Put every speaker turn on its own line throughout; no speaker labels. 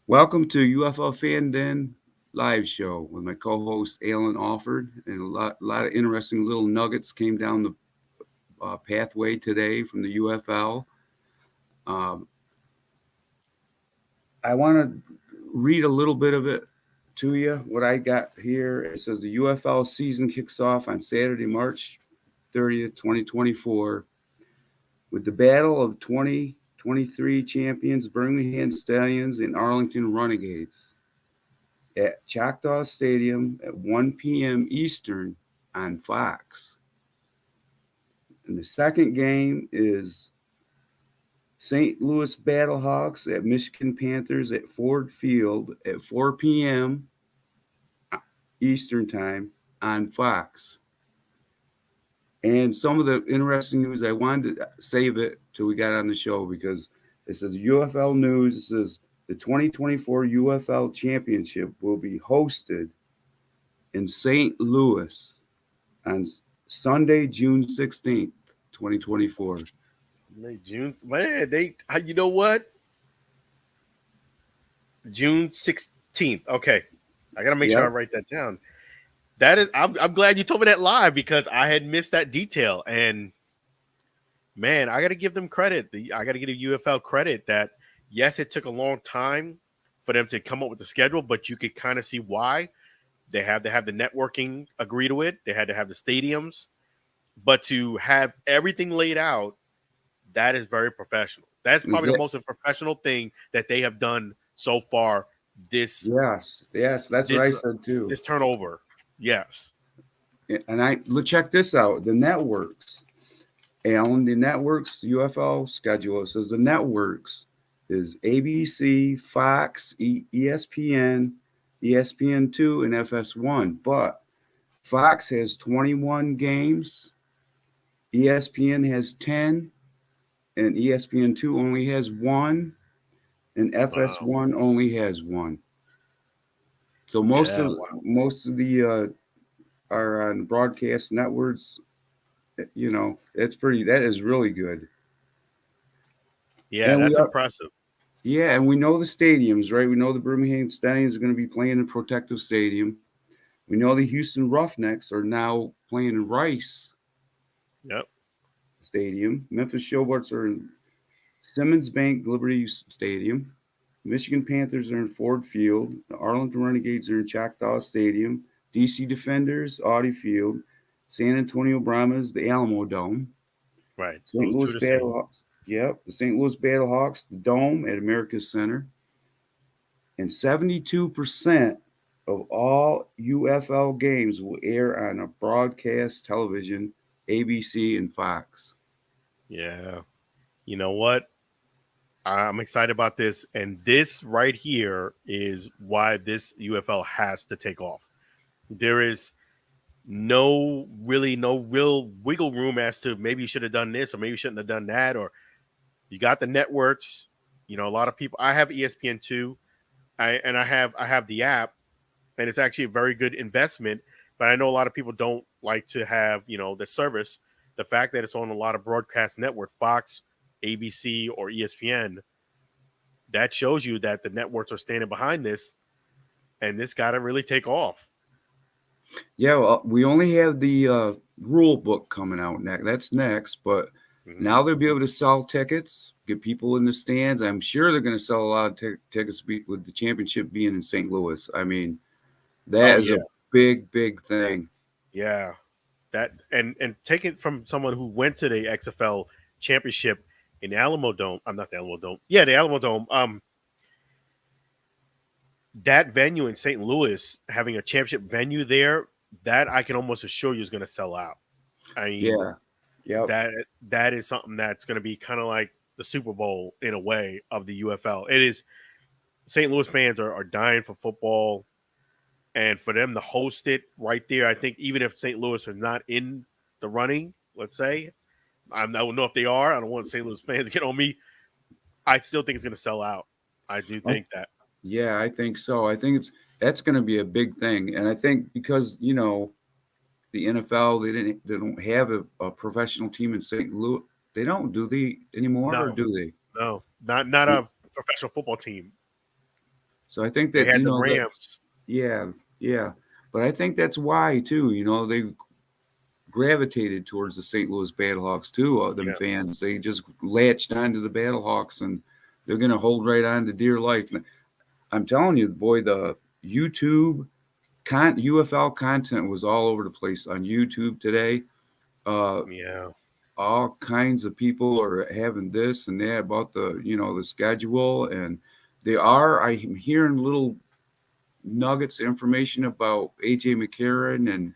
Welcome to UFL T.S.D.N live show with my co-host Alan Alford, and a lot of interesting little nuggets came down the pathway today from the UFL. Um, I want to read a little bit of it to you. What I got here, it says the UFL season kicks off on Saturday, March 30th, 2024, with the battle of 2023 champions Birmingham Stallions and Arlington Renegades at Choctaw Stadium at 1 p.m. Eastern on Fox. And the second game is St. Louis Battlehawks at Michigan Panthers at Ford Field at 4 p.m. Eastern Time on Fox. And some of the interesting news, I wanted to save it till we got on the show because it says UFL news. It says the 2024 UFL Championship will be hosted in St. Louis on Sunday, June 16th, 2024.
June, man, you know what? June 16th. Okay. I got to make sure I
Yep.
write that down. I'm glad you told me that live because I had missed that detail. And man, I got to give them credit. I got to give the UFL credit that, yes, it took a long time for them to come up with the schedule, but you could kind of see why. They had to have the networking agree to it, they had to have the stadiums, but to have everything laid out, that is very professional. That's
Is
probably the
that
most professional thing that they have done so far this
yes, that's what I
this
said too.
this turnover. Yes.
And check this out. The networks, Alan, the networks UFL schedule. It says the networks is ABC, Fox, ESPN, ESPN2, and FS1. But Fox has 21 games, ESPN has 10, and ESPN2 only has one, and
Wow.
FS1 only has one. So most
Yeah.
of
Wow.
most of the are on broadcast networks. That is really good.
Yeah,
And we
that's
are
impressive.
Yeah, and we know the stadiums, right? We know the Birmingham Stallions are going to be playing in Protective Stadium. We know the Houston Roughnecks are now playing in Rice
Yep.
Stadium. Memphis Showboats are in Simmons Bank Liberty Stadium. Michigan Panthers are in Ford Field. The Arlington Renegades are in Choctaw Stadium. DC Defenders, Audi Field. San Antonio Brahmas, the Alamo Dome.
Right.
St.
Those two
Louis
are the same.
Battlehawks, yep. The St. Louis Battlehawks, the Dome at America's Center. And 72% of all UFL games will air on a broadcast television, ABC and Fox.
Yeah. You know what? I'm excited about this. And this right here is why this UFL has to take off. There is no real wiggle room as to maybe you should have done this or maybe you shouldn't have done that. Or you got the networks. A lot of people. I have ESPN two, I have the app, and it's actually a very good investment. But I know a lot of people don't like to have the service. The fact that it's on a lot of broadcast network, Fox, ABC, or ESPN, that shows you that the networks are standing behind this, and this got to really take off.
Yeah, well, we only have the rule book coming out next. That's next, but
Hmm.
now they'll be able to sell tickets, get people in the stands. I'm sure they're going to sell a lot of tickets with the championship being in St. Louis. I mean,
Oh
that is a
yeah,
big thing.
yeah. That and take it from someone who went to the XFL championship in the Alamo Dome. I'm not the Alamo Dome. Yeah, the Alamo Dome. That venue in St. Louis, having a championship venue there, that I can almost assure you is going to sell out. I mean,
Yeah, yep.
that that is something that's going to be kind of like the Super Bowl in a way of the UFL. It is. St. Louis fans are dying for football, and for them to host it right there, I think even if St. Louis are not in the running, let's say, I don't know if they are. I don't want St. Louis fans to get on me. I still think it's going to sell out. I do
I
think that.
Yeah, I think so. I think that's going to be a big thing, and I think because the NFL they don't have a professional team in St. Louis. They don't, do they anymore, or
No,
do they?
no, not a professional football team.
So I think
They
that,
had the
that's,
Rams.
yeah, yeah. But I think that's why too, they've gravitated towards the St. Louis Battlehawks too. Them
Yeah,
fans, they just latched onto the Battlehawks, and they're going to hold right on to dear life. And I'm telling you, boy, the YouTube UFL content was all over the place on YouTube today. Uh,
yeah,
all kinds of people are having this and that about the schedule, and I'm hearing little nuggets of information about AJ McCarron and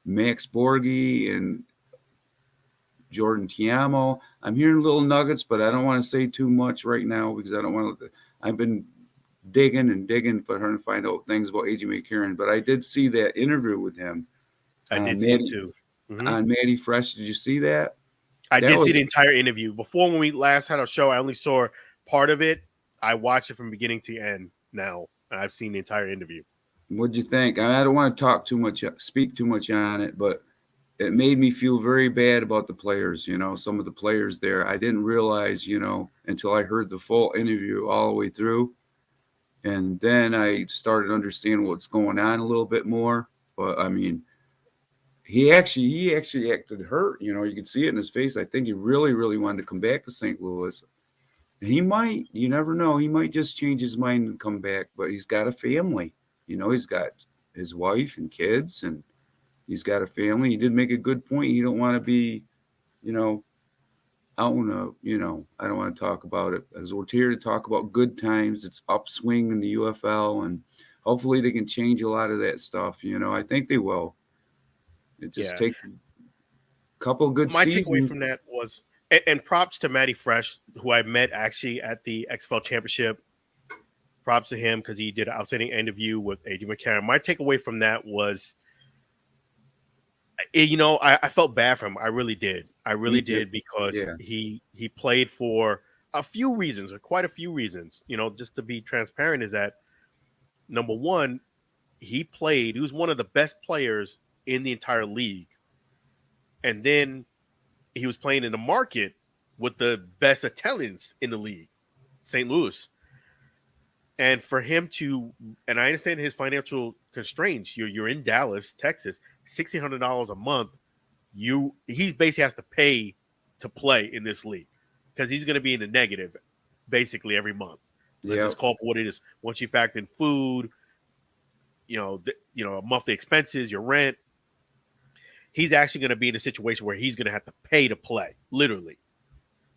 Max Borghi and Jordan Tiamo. I'm hearing little nuggets, but I don't want to say too much right now because I don't want to. I've been digging and digging for her to find out things about AJ McCarron, but I did see that interview with him
I did
on
see it
Maddie
too. Hmm.
on Maddie Fresh. Did you see that?
I
That
did see
was
the entire interview. Before, when we last had our show, I only saw part of it. I watched it from beginning to end now, and I've seen the entire interview.
What'd you think? I don't want to talk too much, speak too much on it, but it made me feel very bad about the players. Some of the players there. I didn't realize, until I heard the full interview all the way through, and then I started understanding what's going on a little bit more. But I mean, he actually acted hurt. You could see it in his face. I think he really, really wanted to come back to St. Louis. He might. You never know. He might just change his mind and come back. But he's got a family. He's got his wife and kids, and he's got a family. He did make a good point. He don't want to be, you know, out in I don't want to talk about it, as we're here to talk about good times. It's upswing in the UFL, and hopefully they can change a lot of that stuff. I think they will. It just
Yeah.
takes a couple of good
My takeaway
seasons.
from that was, and props to Matty Fresh, who I met actually at the XFL Championship. Props to him because he did an outstanding interview with AJ McCarron. My takeaway from that was, I felt bad for him. I really did. I
Me
really
too.
did because
Yeah.
he played for a few reasons, or quite a few reasons. Just to be transparent, is that number one, he played. He was one of the best players in the entire league, and then he was playing in the market with the best Italians in the league, St. Louis. And for him to, and I understand his financial constraints. You're in Dallas, Texas, $1,600 a month. He basically has to pay to play in this league because he's going to be in the negative basically every month. Let's
Yeah.
just call it for what it is. Once you factor in food, monthly expenses, your rent, he's actually going to be in a situation where he's going to have to pay to play, literally.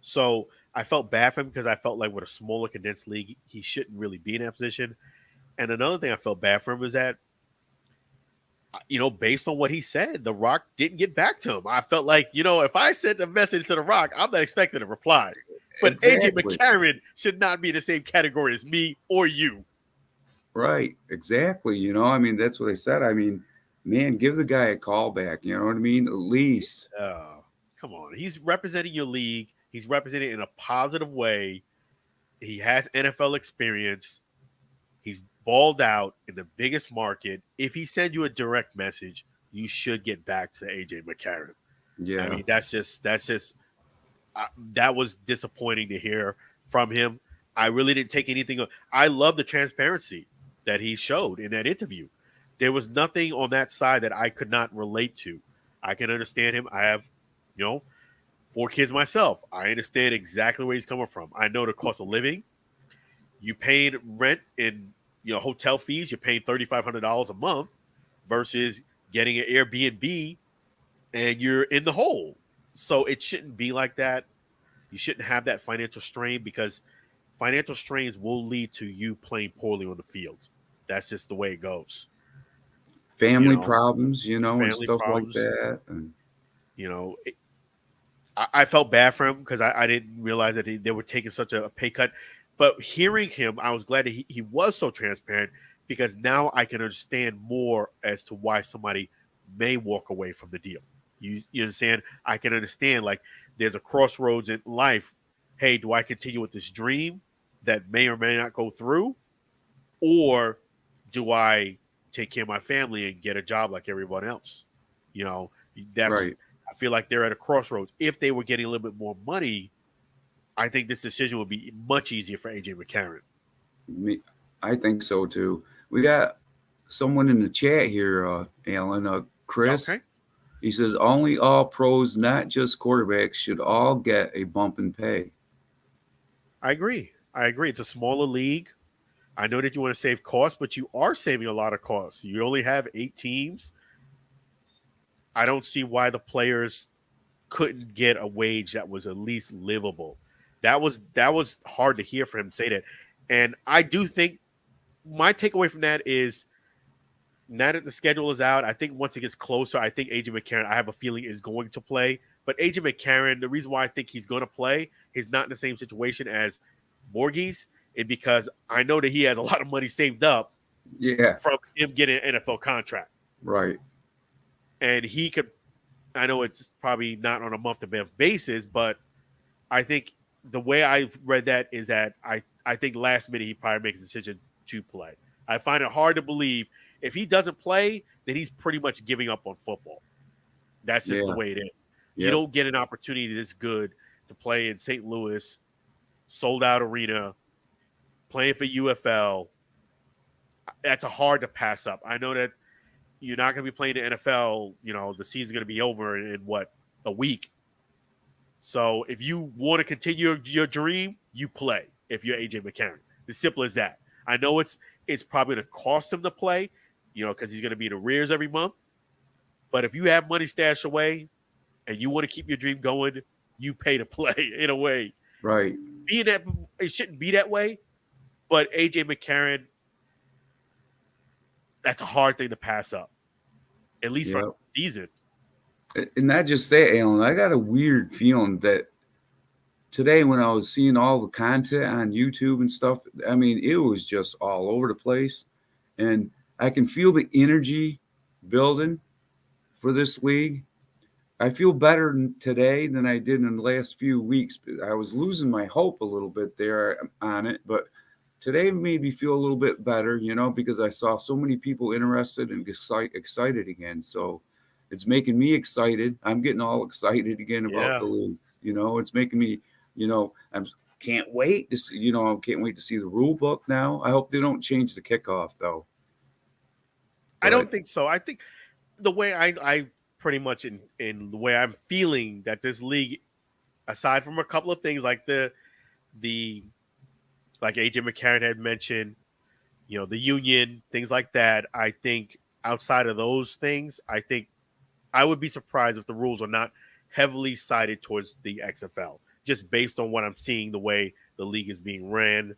So I felt bad for him because I felt like with a smaller condensed league, he shouldn't really be in that position. And another thing I felt bad for him is that, based on what he said, The Rock didn't get back to him. I felt like, if I sent a message to The Rock, I'm not expecting a reply. But AJ
Exactly.
McCarron should not be in the same category as me or you.
Right. Exactly. I mean, that's what I said. I mean, man, give the guy a call back. You know what I mean? At least.
Come on. He's representing your league. He's representing it in a positive way. He has NFL experience. He's balled out in the biggest market. If he sends you a direct message, you should get back to AJ McCarron. I
Yeah.
mean, that was disappointing to hear from him. I really didn't take anything. I love the transparency that he showed in that interview. There was nothing on that side that I could not relate to. I can understand him. I have, you know, 4 kids myself. I understand exactly where he's coming from. I know the cost of living. You paying rent and hotel fees. You're paying $3,500 a month versus getting an Airbnb and you're in the hole. So it shouldn't be like that. You shouldn't have that financial strain because financial strains will lead to you playing poorly on the field. That's just the way it goes. You
Family
know,
problems, and
family
stuff like
problems.
that. And
You know, I felt bad for him because I didn't realize that they were taking such a pay cut. But hearing him, I was glad that he was so transparent because now I can understand more as to why somebody may walk away from the deal. You understand? I can understand like there's a crossroads in life. Hey, do I continue with this dream that may or may not go through, or do I take care of my family and get a job like everyone else? You know, that's
right.
I feel like they're at a crossroads. If they were getting a little bit more money, I think this decision would be much easier for AJ McCarron.
Me, I think so too. We got someone in the chat here, Alan, Chris.
Okay,
He says only all pros, not just quarterbacks, should all get a bump in pay.
I agree. I agree. It's a smaller league. I know that you want to save costs, but you are saving a lot of costs. You only have 8 teams. I don't see why the players couldn't get a wage that was at least livable. That was hard to hear for him say that. And I do think my takeaway from that is now that the schedule is out, I think once it gets closer, I think AJ McCarron, I have a feeling, is going to play. But AJ McCarron, the reason why I think he's going to play, he's not in the same situation as Borges, is because I know that he has a lot of money saved up
Yeah,
from him getting an NFL contract.
right.
And he could, I know it's probably not on a month to month basis, but I think the way I've read that is that I think last minute he probably makes a decision to play. I find it hard to believe if he doesn't play, then he's pretty much giving up on football. That's just the
Yeah,
way it is. You
yep,
don't get an opportunity this good to play in St. Louis, sold out arena, playing for UFL. That's a hard to pass up. I know that you're not going to be playing the NFL. You know, the season's going to be over in what, a week. So if you want to continue your dream, you play. If you're AJ McCarron, as simple as that. I know it's probably going to cost him to play, because he's going to be in arrears every month. But if you have money stashed away and you want to keep your dream going, you pay to play in a way.
right.
Being that it shouldn't be that way, but AJ McCarron, that's a hard thing to pass up, at least for
Yep.
the season.
And not just that, Alan. I got a weird feeling that today when I was seeing all the content on YouTube and stuff, I mean, it was just all over the place. And I can feel the energy building for this league. I feel better today than I did in the last few weeks. I was losing my hope a little bit there on it, but today made me feel a little bit better, because I saw so many people interested and excited again. So it's making me excited. I'm getting all excited again about
Yeah.
the league. It's making me, I'm can't wait to see, I can't wait to see the rule book now. I hope they don't change the kickoff though.
I
But
don't think so. I think the way I pretty much in the way I'm feeling that this league, aside from a couple of things like the like AJ McCarron had mentioned, the union, things like that. I think outside of those things, I think I would be surprised if the rules are not heavily sided towards the XFL, just based on what I'm seeing, the way the league is being ran.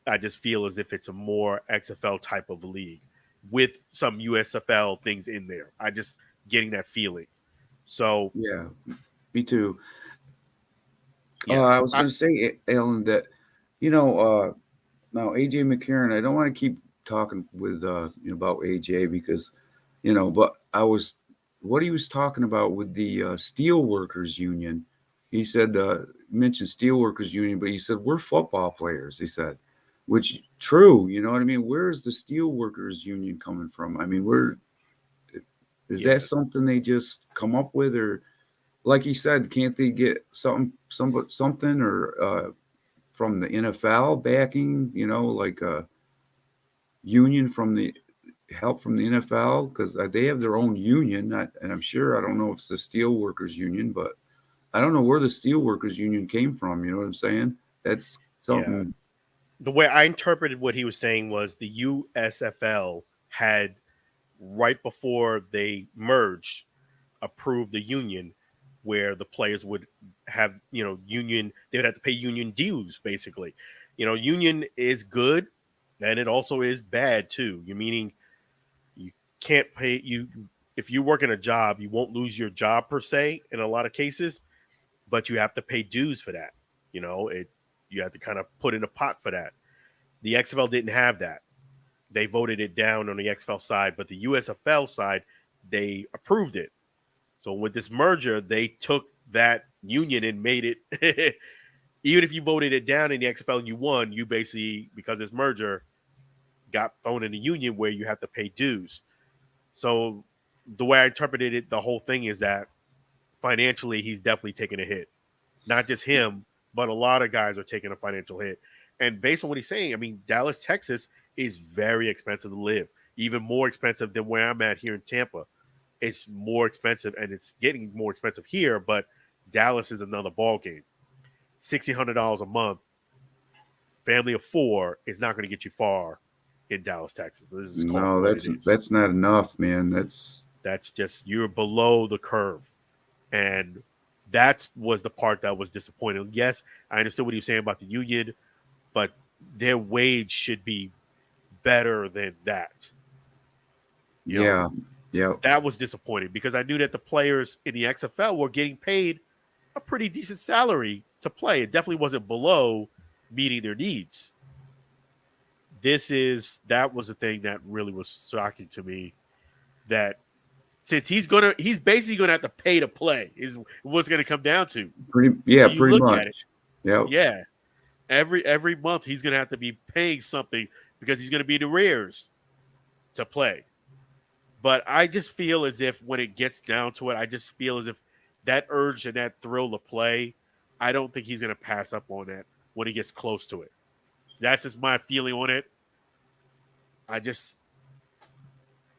I just feel as if it's a more XFL type of league with some USFL things in there. I just getting that feeling. So
yeah, me too.
yeah,
I was
I,
going to say, Alan, that you know, now AJ McCarron. I don't want to keep talking with about AJ because but I was what he was talking about with the steel workers union. He said mentioned steel workers union, but he said we're football players. He said, which true. You know what I mean? Where's the steel workers union coming from? I mean, is that
yeah,
something they just come up with, or like he said, can't they get something or from the NFL backing? Like a union from the help from the NFL because they have their own union. And I'm sure I don't know if it's the steel workers union, but I don't know where the steel workers union came from. You know what I'm saying? That's
yeah.
something.
The way I interpreted what he was saying was the USFL had, right before they merged, approved the union where the players would have, union, they would have to pay union dues basically. Union is good and it also is bad too. You meaning you can't pay you if you work in a job, you won't lose your job per se in a lot of cases, but you have to pay dues for that. It you have to kind of put in a pot for that. The XFL didn't have that. They voted it down on the XFL side, but the USFL side, they approved it. So with this merger, they took that union and made it. Even if you voted it down in the XFL and you won, you basically, because this merger, got thrown in the union where you have to pay dues. So the way I interpreted it, the whole thing is that financially, he's definitely taking a hit. Not just him, but a lot of guys are taking a financial hit. And based on what he's saying, I mean, Dallas, Texas is very expensive to live, even more expensive than where I'm at here in Tampa. It's more expensive, and it's getting more expensive here. But Dallas is another ball game. $1,600 a month, family of four is not going to get you far in Dallas, Texas. This is called for
No,
what it is.
that's not enough, man.
That's just you're below the curve, and that was the part that was disappointing. Yes, I understood what he was saying about the union, but their wage should be better than that. You know,
yeah, yeah.
that was disappointing because I knew that the players in the XFL were getting paid a pretty decent salary to play. It definitely wasn't below meeting their needs. That was the thing that really was shocking to me. That since he's basically gonna have to pay to play is what's gonna come down to.
Yeah,
When you
pretty
look at it,
much. Yep.
yeah, every month he's gonna have to be paying something because he's gonna be in arrears to play. But I just feel as if when it gets down to it, I just feel as if that urge and that thrill to play, I don't think he's gonna pass up on that when he gets close to it. That's just my feeling on it. I just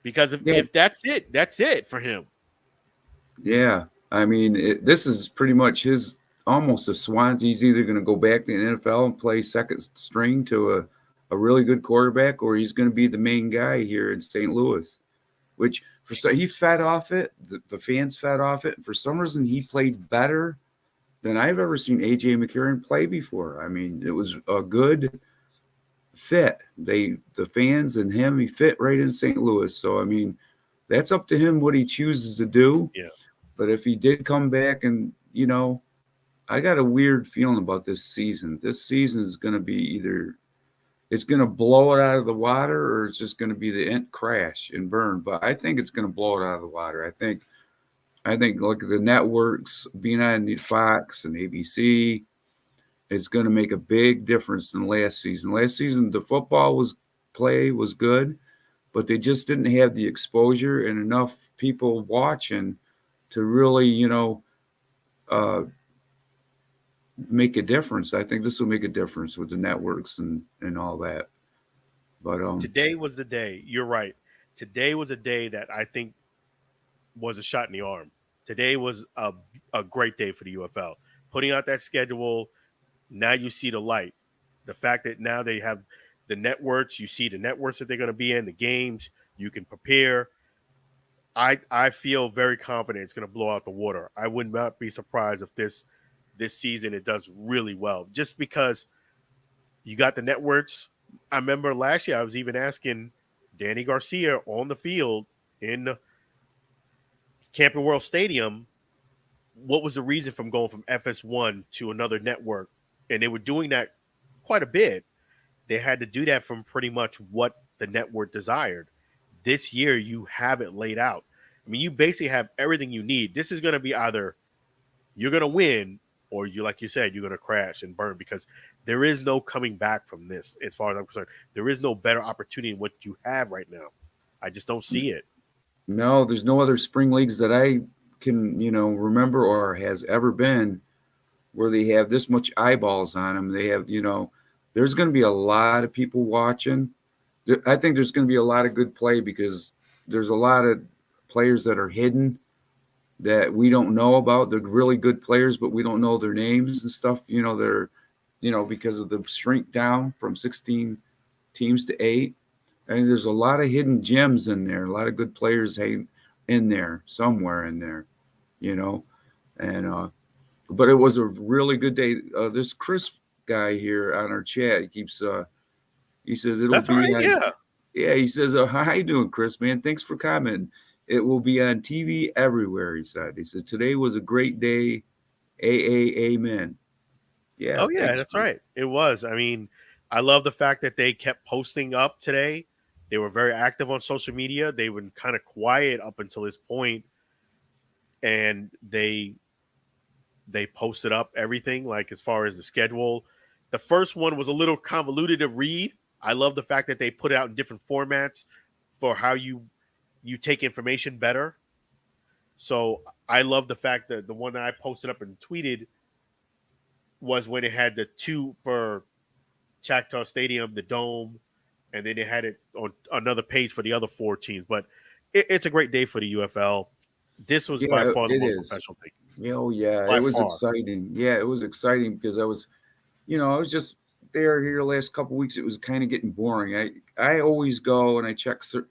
because
Yeah,
if that's it for him.
yeah. I mean, this is pretty much his almost a Swans. He's either going to go back to the NFL and play second string to a really good quarterback, or he's going to be the main guy here in St. Louis. Which for so he fed off it. The fans fed off it. For some reason, he played better than I've ever seen AJ McCarron play before. I mean, it was a good fit. The fans and him, he fit right in St. Louis. So I mean, that's up to him what he chooses to do.
Yeah.
But if he did come back and, I got a weird feeling about this season. This season is going to be either it's going to blow it out of the water or it's just going to be the end crash and burn. But I think it's going to blow it out of the water. I think look at the networks being on the Fox and ABC. It's going to make a big difference than last season. Last season, the football was good, but they just didn't have the exposure and enough people watching to really, uh, make a difference. I think this will make a difference with the networks and all that. But
Today was the day. You're right. Today was a day that I think was a shot in the arm. Today was a great day for the UFL. Putting out that schedule, now you see the light. The fact that now they have the networks, you see the networks that they're going to be in, the games, you can prepare. I feel very confident it's going to blow out the water. I would not be surprised if this season it does really well, just because you got the networks. I remember last year I was even asking Danny Garcia on the field in Camping World Stadium what was the reason from going from FS1 to another network, and they were doing that quite a bit. They had to do that from pretty much what the network desired. This year, you have it laid out. I mean, you basically have everything you need. This is going to be either you're going to win or you, like you said, you're going to crash and burn because there is no coming back from this. As far as I'm concerned, there is no better opportunity than what you have right now. I just don't see it.
no, there's no other spring leagues that I can, remember or has ever been where they have this much eyeballs on them. They have, there's going to be a lot of people watching. I think there's going to be a lot of good play because there's a lot of players that are hidden that we don't know about. They're really good players, but we don't know their names and stuff. They're, because of the shrink down from 16 teams to 8. And there's a lot of hidden gems in there, a lot of good players in there, somewhere in there, you know. And but it was a really good day. This Chris guy here on our chat, he says it'll
That's all
be
right.
on.
Yeah.
Yeah, he says, how you doing, Chris? Man, thanks for commenting. It will be on TV everywhere. He said. He said today was a great day. Amen. Yeah,
Oh yeah,
thanks,
that's
Chris.
right. It was. I mean, I love the fact that they kept posting up today. They were very active on social media. They were kind of quiet up until this point, and they posted up everything like as far as the schedule. The first one was a little convoluted to read. I love the fact that they put it out in different formats for how you take information better. So I love the fact that the one that I posted up and tweeted was when it had the two for Choctaw Stadium, the Dome, and then they had it on another page for the other 4 teams. But it's a great day for the UFL. This was by
Yeah,
far the
it
most
is.
professional thing,
Oh yeah, it
by
was
far.
exciting. Yeah, it was exciting because I was just there here the last couple weeks. It was kind of getting boring. I always go and I check certain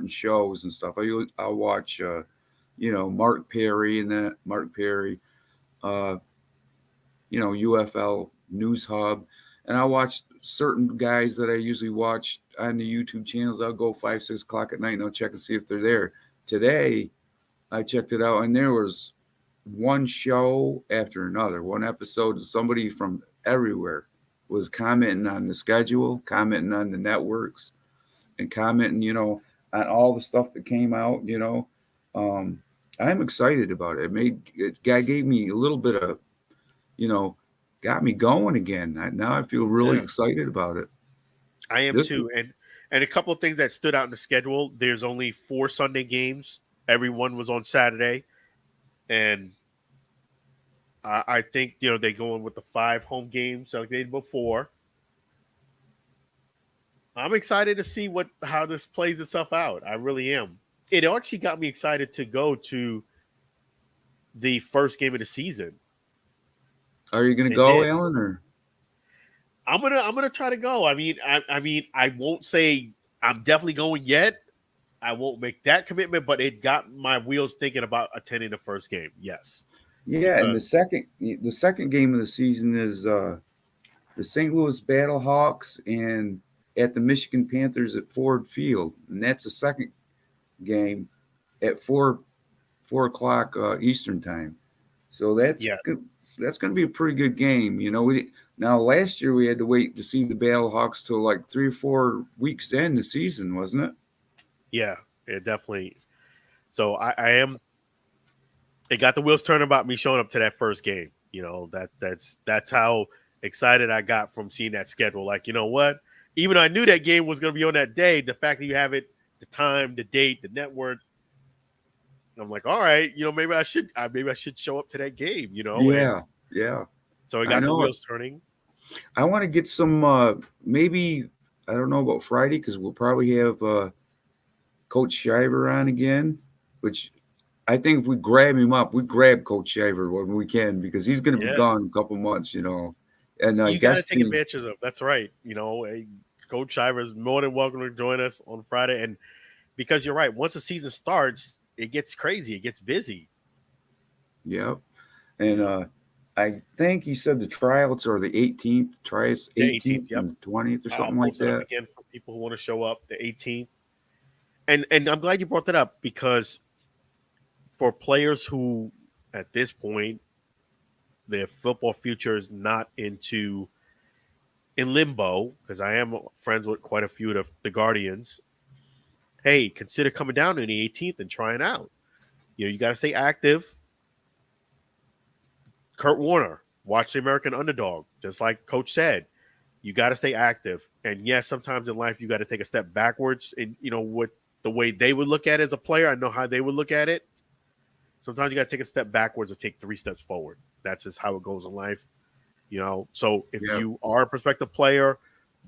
shows and stuff. I'll watch Mark Perry and that Mark Perry, uh, UFL News Hub, and I watch certain guys that I usually watch on the YouTube channels. I'll go 5, 6 o'clock at night and I'll check and see if they're there. Today I checked it out and there was one show after another, one episode. Somebody from everywhere was commenting on the schedule, commenting on the networks, and commenting, on all the stuff that came out. Um, I'm excited about it. It gave me a little bit of, you know, got me going again. Now I feel really
Yeah,
excited about it.
I am
This,
too. And a couple of things that stood out in the schedule. There's only 4 Sunday games. Everyone was on Saturday, and I think they go in with the 5 home games like they did before. I'm excited to see how this plays itself out. I really am. It actually got me excited to go to the first game of the season.
are you going to
It
go,
did.
Alan? Or
I'm gonna try to go. I mean, I won't say I'm definitely going yet. I won't make that commitment, but it got my wheels thinking about attending the first game. Yes,
yeah, and
because
the second game of the season is the St. Louis Battlehawks and at the Michigan Panthers at Ford Field, and that's the second game at four o'clock Eastern time. So
yeah,
that's going to be a pretty good game. Now last year we had to wait to see the Battlehawks till like 3 or 4 weeks in the season, wasn't it?
yeah, it definitely. So I am. It got the wheels turning about me showing up to that first game. That's how excited I got from seeing that schedule. Like, you know what? Even though I knew that game was going to be on that day, the fact that you have it, the time, the date, the network, I'm like, all right, maybe I should show up to that game. And
Yeah, yeah.
so it
I
got the
know it.
wheels turning.
I want to get some. Maybe I don't know about Friday because we'll probably have Coach Shiver on again, which I think if we grab him up, we grab Coach Shaver when we can because he's going to be
Yeah,
gone in a couple months, And I
you got to
guess
take advantage of them. That's right. Coach Shiver is more than welcome to join us on Friday, and because you're right, once the season starts, it gets crazy, it gets busy.
yeah, and I think he said the tryouts are the 18th, tryouts
The 18th,
18th
yep.
and 20th or
I'll
something like
post it up
that.
again for people who want to show up the 18th. And I'm glad you brought that up because for players who at this point their football future is not in limbo, because I am friends with quite a few of the Guardians. Hey, consider coming down on the 18th and trying out. You got to stay active. Kurt Warner, watch the American Underdog, just like Coach said. You got to stay active. And yes, sometimes in life you got to take a step backwards. And what the way they would look at it as a player, I know how they would look at it. Sometimes you got to take a step backwards or take 3 steps forward. That's just how it goes in life. So if
Yeah,
you are a prospective player,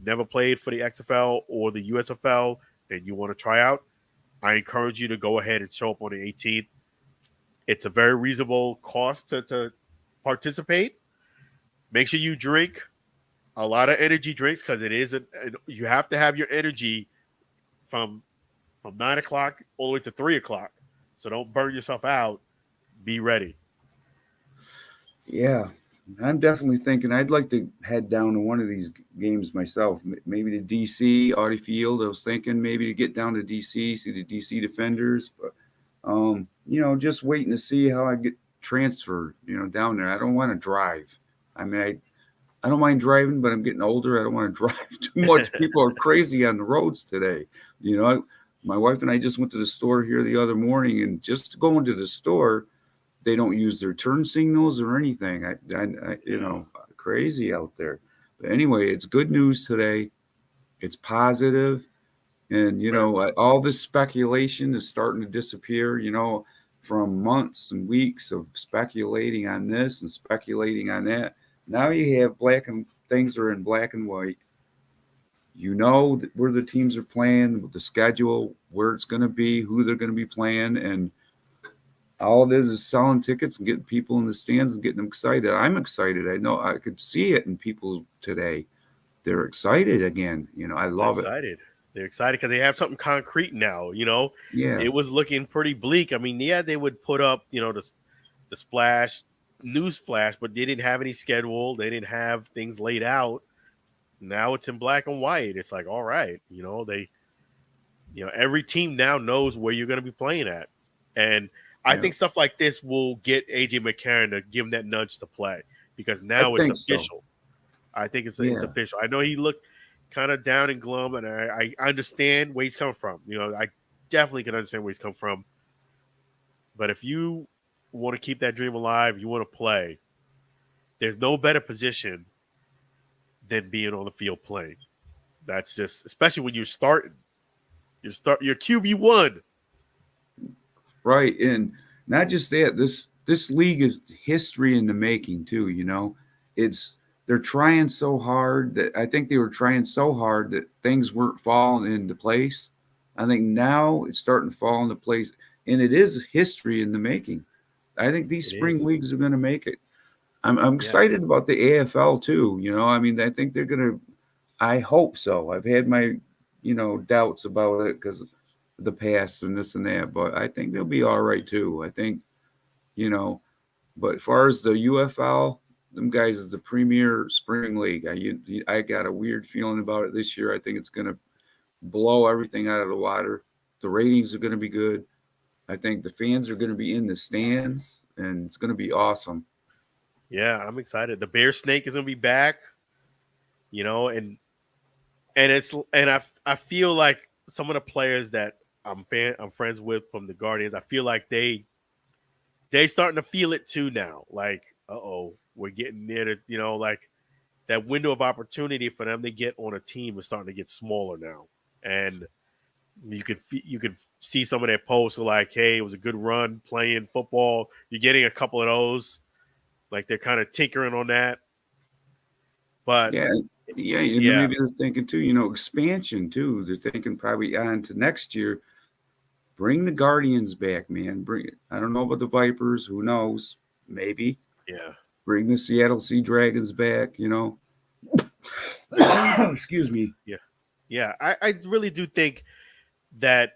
never played for the XFL or the USFL, and you want to try out, I encourage you to go ahead and show up on the 18th. It's a very reasonable cost to participate. Make sure you drink a lot of energy drinks because you have to have your energy from 9 o'clock all the way to 3 o'clock. So don't burn yourself out. Be ready.
yeah. I'm definitely thinking I'd like to head down to one of these games myself. Maybe to DC, Audi Field. I was thinking maybe to get down to DC, see the DC Defenders. But just waiting to see how I get transferred, down there. I don't want to drive. I mean, I don't mind driving, but I'm getting older. I don't want to drive too much. People are crazy on the roads today. My wife and I just went to the store here the other morning, and just going to the store, they don't use their turn signals or anything.
Yeah.
Crazy out there. But anyway, it's good news today. It's positive. And,
Very
all this speculation is starting to disappear, from months and weeks of speculating on this and speculating on that. Now you have black and things are in black and white. You know where the teams are playing, the schedule, where it's going to be, who they're going to be playing, and all it is selling tickets and getting people in the stands and getting them excited. I'm excited. I know I could see it in people today. They're excited again. I
They're
love it.
excited. They're excited because they have something concrete now.
Yeah,
It was looking pretty bleak. I mean, yeah, they would put up, the splash news flash, but they didn't have any schedule. They didn't have things laid out. Now it's in black and white. It's like, all right, every team now knows where you're going to be playing at, and I
yeah.
think stuff like this will get AJ McCarron to give him that nudge to play because
I
now it's
think so.
official. I think it's
Yeah,
official. I know he looked kind of down and glum, and I understand where he's coming from. I definitely can understand where he's come from. But if you want to keep that dream alive, you want to play, there's no better position than being on the field playing. That's just, especially when you're starting. You're QB1.
right. And not just that. This league is history in the making too. It's they're trying so hard that I think they were trying so hard that things weren't falling into place. I think now it's starting to fall into place, and it is history in the making. I think these
It
spring
is.
leagues are going to make it. I'm
Yeah.
excited about the AFL too. I mean, I think they're gonna. I hope so. I've had my, doubts about it because of the past and this and that, but I think they'll be all right too. I think, you know, but as far as the UFL, them guys is the premier spring league. I got a weird feeling about it this year. I think it's gonna blow everything out of the water. The ratings are gonna be good. I think the fans are gonna be in the stands, and it's gonna be awesome.
Yeah, I'm excited. The bear snake is gonna be back, and I feel like some of the players that I'm friends with from the Guardians, I feel like they starting to feel it too now. Like, we're getting near to, like that window of opportunity for them to get on a team is starting to get smaller now. And you could see some of their posts are like, hey, it was a good run playing football. You're getting a couple of those. Like they're kind of tinkering on that. But
Yeah, yeah, and then
yeah,
maybe they're thinking too, expansion too. They're thinking probably on to next year. Bring the Guardians back, man. Bring it. I don't know about the Vipers. Who knows? Maybe
yeah,
bring the Seattle Sea Dragons back. Excuse me.
yeah, yeah. I really do think that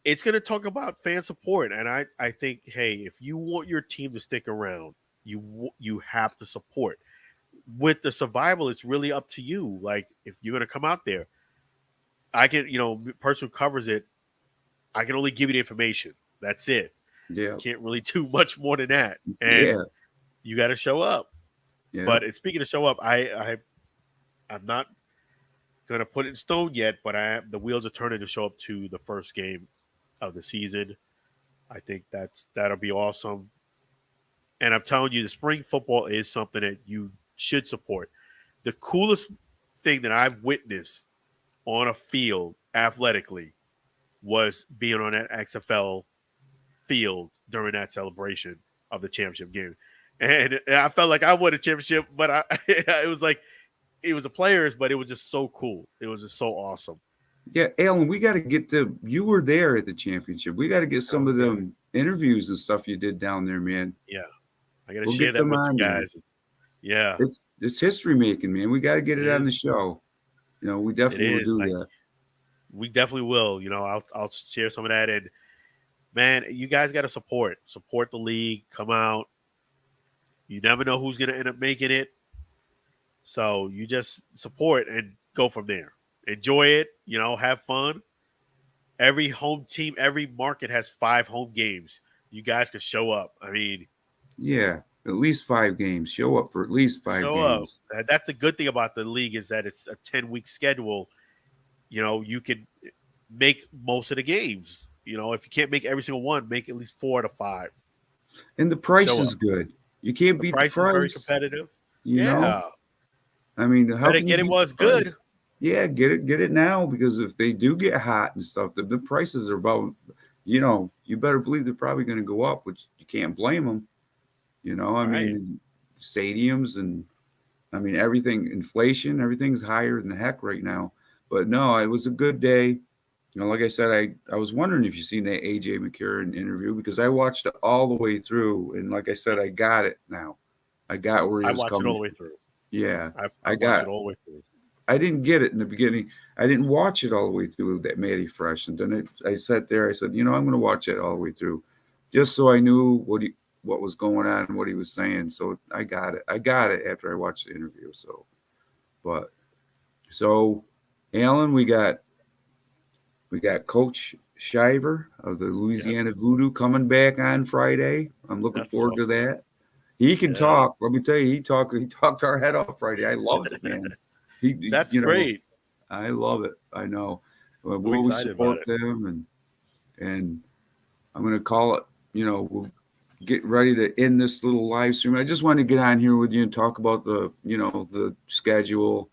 it's going to talk about fan support, and I think, hey, if you want your team to stick around, you have to support. With the survival, it's really up to you. Like if you're going to come out there, I can, the person who covers it, I can only give you the information. That's it.
Yeah,
Can't really do much more than that, and
yeah,
you got to show up.
yeah,
But speaking of show up, I'm not going to put it in stone yet, but the wheels are turning to show up to the first game of the season. I think that'll be awesome. And I'm telling you, the spring football is something that you should support. The coolest thing that I've witnessed on a field athletically was being on that XFL field during that celebration of the championship game. And I felt like I won a championship, but it was like it was the players, but it was just so cool. It was just so awesome.
yeah. Alan, we got to get to. You were there at the championship. We got to get
I
some
was
of
there.
them interviews and stuff you did down there, man.
Yeah. I got to
We'll
share
get
that
them
with you
on there.
guys. Yeah,
It's history making, man. We got to get
it
it on
is.
the show. We
It
definitely will
is.
do
Like
that.
we definitely will. I'll share some of that. And man, you guys got to support the league. Come out. You never know who's going to end up making it. So you just support and go from there. Enjoy it. Have fun. Every home team, every market has 5 home games. You guys can show up. I mean,
Yeah, at least 5 games. Show up for at least five
show up.
games.
That's the good thing about the league is that it's a 10-week schedule. You can make most of the games. If you can't make every single one, make at least 4 to 5.
And the price
Show
is
up.
good. You can't
The
beat the
price is very
price.
competitive.
You know,
Yeah.
I mean, how
Better
can you
get it
beat
while
the
it's good.
price? Yeah, get it now because if they do get hot and stuff, the prices are about, you better believe they're probably going to go up, which you can't blame them. I
Right.
mean, stadiums and I mean, inflation, everything's higher than heck right now. But no, it was a good day. Like I said, I was wondering if you've seen that AJ McCarron interview because I watched it all the way through, and like I said, I got it now. I got where he
I
was
watched it all
coming
the way
from.
through.
Yeah,
I
I
watched it
got.
all the way through.
I didn't get it in the beginning. I didn't watch it all the way through that Matty Fresh, and then I sat there. I said, I'm going to watch it all the way through, just so I knew what was going on and what he was saying. So I got it. I got it after I watched the interview. So, but so, Alan, we got Coach Shiver of the
Yep,
Louisiana Voodoo coming back on Friday. I'm looking
that's
forward to
awesome.
that. He can
Yeah,
talk. Let me tell you, he talked. He talked our head off Friday. I loved it, man.
that's
You know,
great.
I love it. I know. Well,
I'm
we'll always
excited about
support
it.
them, and I'm going to call it. We'll get ready to end this little live stream. I just wanted to get on here with you and talk about the schedule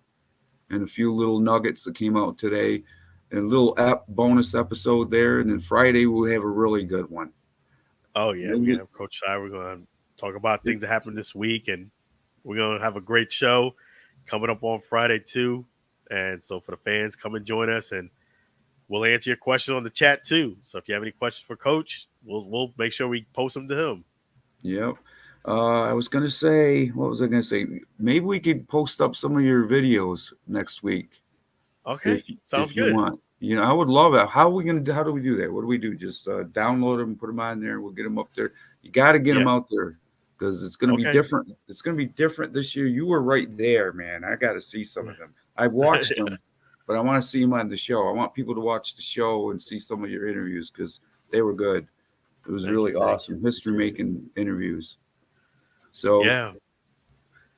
and a few little nuggets that came out today, and a little bonus episode there, and then Friday we'll have a really good one.
Oh yeah,
We'll
we're
get,
gonna have Coach Shy. We're gonna talk about things that happened this week, and we're gonna have a great show coming up on Friday too. And so for the fans, come and join us, and we'll answer your question on the chat too. So if you have any questions for Coach, we'll make sure we post them to him.
Yep. I was gonna say, what was I gonna say? Maybe we could post up some of your videos next week
Okay,
if
sounds
you
good.
want. I would love it. How are we gonna? How do we do that? What do we do? Just download them, put them on there. We'll get them up there. You got to get them
Yeah.
out there because it's gonna be
Okay.
different. It's gonna be different this year. You were right there, man. I got to see some of them. I've watched them, but I want to see them on the show. I want people to watch the show and see some of your interviews because they were good. It was
Thank
really
you. Thank you.
awesome, history
Appreciate it.
making interviews. So,
Yeah.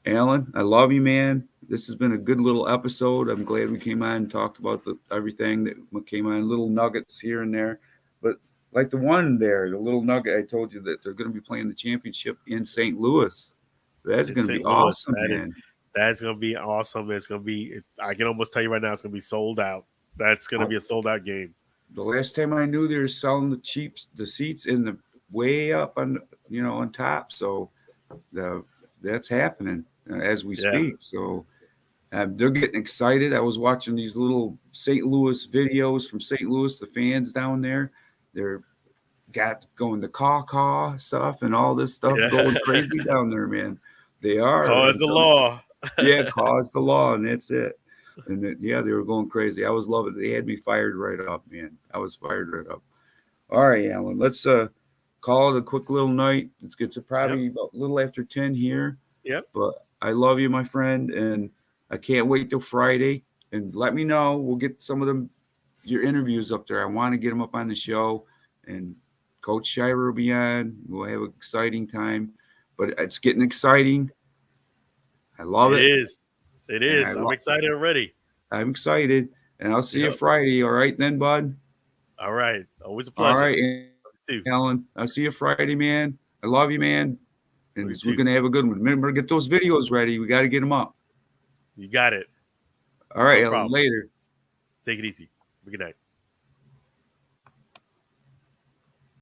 Alan, I love you, man. This has been a good little episode. I'm glad we came on and talked about everything that came on, little nuggets here and there. But like the one there, the little nugget I told you that they're going to be playing the championship in St. Louis. That's
In
going to be
St. Louis,
awesome, man.
that's gonna be awesome. It's gonna be. I can almost tell you right now, it's gonna be sold out. That's gonna
I,
be a sold out game.
the last time I knew, they were selling the seats in the way up on top. So the that's happening as we
Yeah.
speak. So they're getting excited. I was watching these little St. Louis videos from St. Louis, the fans down there. They're got going the caw stuff and all this stuff
Yeah.
going crazy down there, man. They are.
Cause the law.
Yeah, cause the law, and that's it. And yeah, they were going crazy. I was loving it. They had me fired right up, man. I was fired right up. All right, Alan. Let's call it a quick little night. Let's get to
Yep.
probably about a little after 10 here.
Yep.
But I love you, my friend, and I can't wait till Friday. And let me know. We'll get some of your interviews up there. I want to get them up on the show. And Coach Shiver will be on. We'll have an exciting time. But it's getting exciting. I love
It
it.
is. It
And
is. I'm excited already.
I'm excited. And I'll see you
Yep.
Friday. All right, then, bud.
All right. Always a
All
pleasure.
right,
You too.
Alan. I'll see you Friday, man. I love you, man. And
You
we're
too.
going to have a good one. Remember, get those videos ready. We got to get them up.
You got it.
All right,
No
Alan.
problem.
Later.
Take it easy. Have a good night.